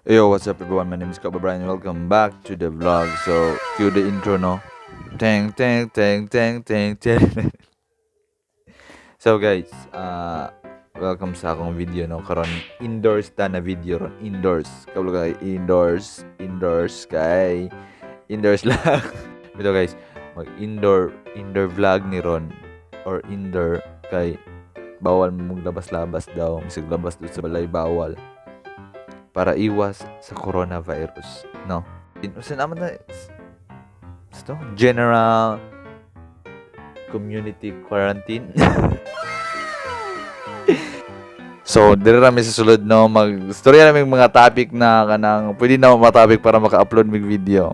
Yo, what's up everyone? My name is Kobe Brian. Welcome back to the vlog. So, cue the intro, no? Tang, tang, tang, tang, tang, tang. So guys, welcome sa akong video, no? Karon indoors ta na video ron. Indoors. Kabalo kay indoors kay indoors lang. Ito guys, mag indoor vlog ni ron or indoor kay bawal mo maglabas-labas daw. Misig labas doon sa balay bawal para iwas sa coronavirus, no? Usa naman na ito, general community quarantine. So, dire rami sa sulod, no, mag-storya naming mga topic na kanang pwede na ma-topic para maka-upload mig video.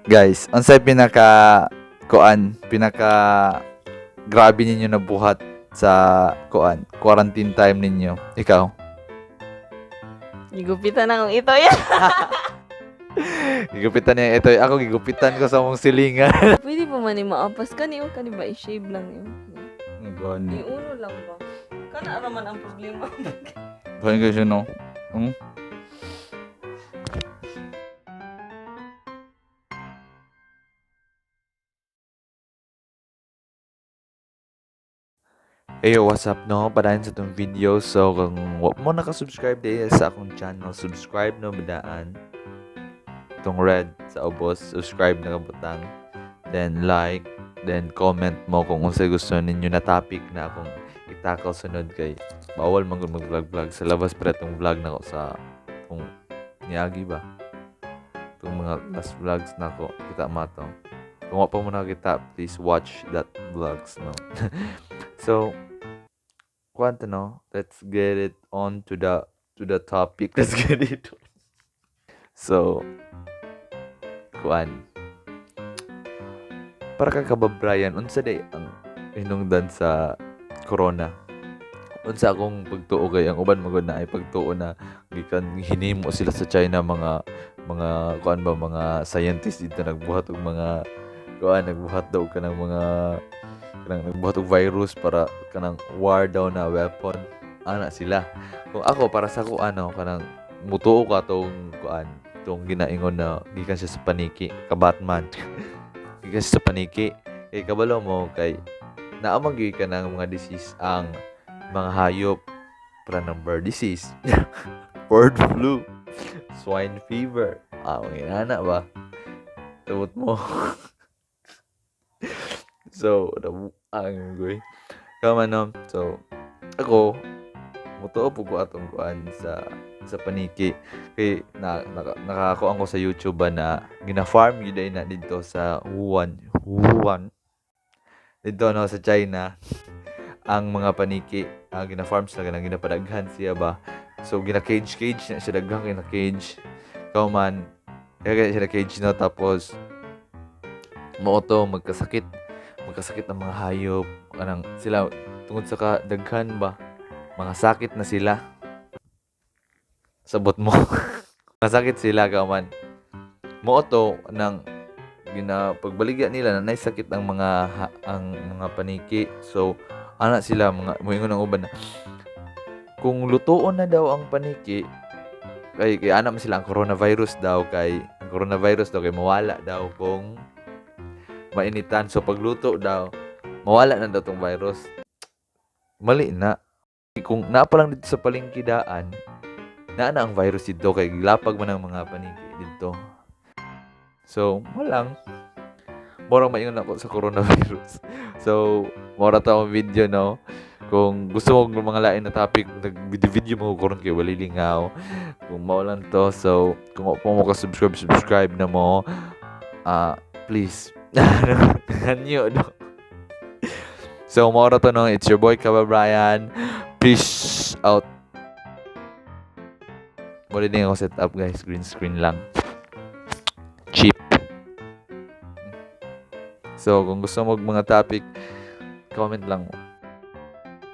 Guys, unsay pinaka grabe ninyo na buhat sa quarantine time ninyo? Ikaw? Gigupitan akong ito yan. Gigupitan niya ito. Ako gigupitan ko sa mong silingan. Pwede pa man yung maapas ka niyo. Kani ba i-shave lang yun? Gani. Iuno lang ba? Kana raman ang problema. Gani ka siya, no? Hey, what's up, no? Padayon sa itong video. So, kung wag mo nakasubscribe din sa akong channel, subscribe no, badaan. Itong red sa ubos, subscribe na kabutang. Then, like. Then, comment mo kung unsay gusto ninyo na topic na akong itakal sunod kay bawal man gud mag-vlog sa labas pero itong vlog na ko sa kung niagi ba. Itong mga last vlogs na ko, kita mo to. Kung wa pa mo nakita, please watch that vlogs, no? So, kwento, no? Let's get it on to the topic. Let's get it on. So, para ka kababrayan, unsa day ang hinungdan sa corona? Unsa akong pagtuo kay ang uban magud na ay pagtuo na gikan hinimo sila sa China mga mga scientist dito nagbuhat og mga nagbuhat daw kanang mga nagbuhat og virus para kanang war daw na weapon ana sila. Kung ako para sa ko kanang mutuo ka tong tong ginaingon na gikan siya sa paniki ka Batman. Gikan siya sa paniki kay kabalo mo kay naamang ka ng mga disease ang mga hayop para ng bird disease, bird flu, swine fever. Mga ba? Tawot mo. So, ang goy. Kama no. So, ako mutuo po ko atong sa paniki kay nakakuan ko sa YouTube na gina-farm yun na dito sa Wuhan dito no sa China ang mga paniki gina-farm sila ganang ginapadaghan siya ba, so gina-cage na siya daghang gina-cage kauman kaya siya cage no, tapos magkasakit ng mga hayop kanang sila tungod sa kadaghan ba mga sakit na sila sabot mo. Masakit sila kauman moto ng ginapagbaligya nila na naisakit ang mga paniki. So ana sila mga moingon ng uban na kung lutuon na daw ang paniki kay ana man sila ang coronavirus daw kay mawala daw kung mainitan. So pagluto daw mawala na daw tong virus. Mali na. Kung naapa lang dito sa palengkidaan na ang virus dito kay gilapag man ang mga paniki dito. So, malang morang maingon ako sa coronavirus. So, mora ta ang video, no? Kung gusto mo ng mga lain na topic, nag-video mo karon kay walilingaw. Kung mao lang to, so kung pa mo ka subscribe na mo, please. Ganyo, no? So, mora to, no? It's your boy Kaba Brian. Peace out. Muli din ako set up, guys. Green screen lang. Cheap. So, kung gusto mo mga topic, comment lang mo.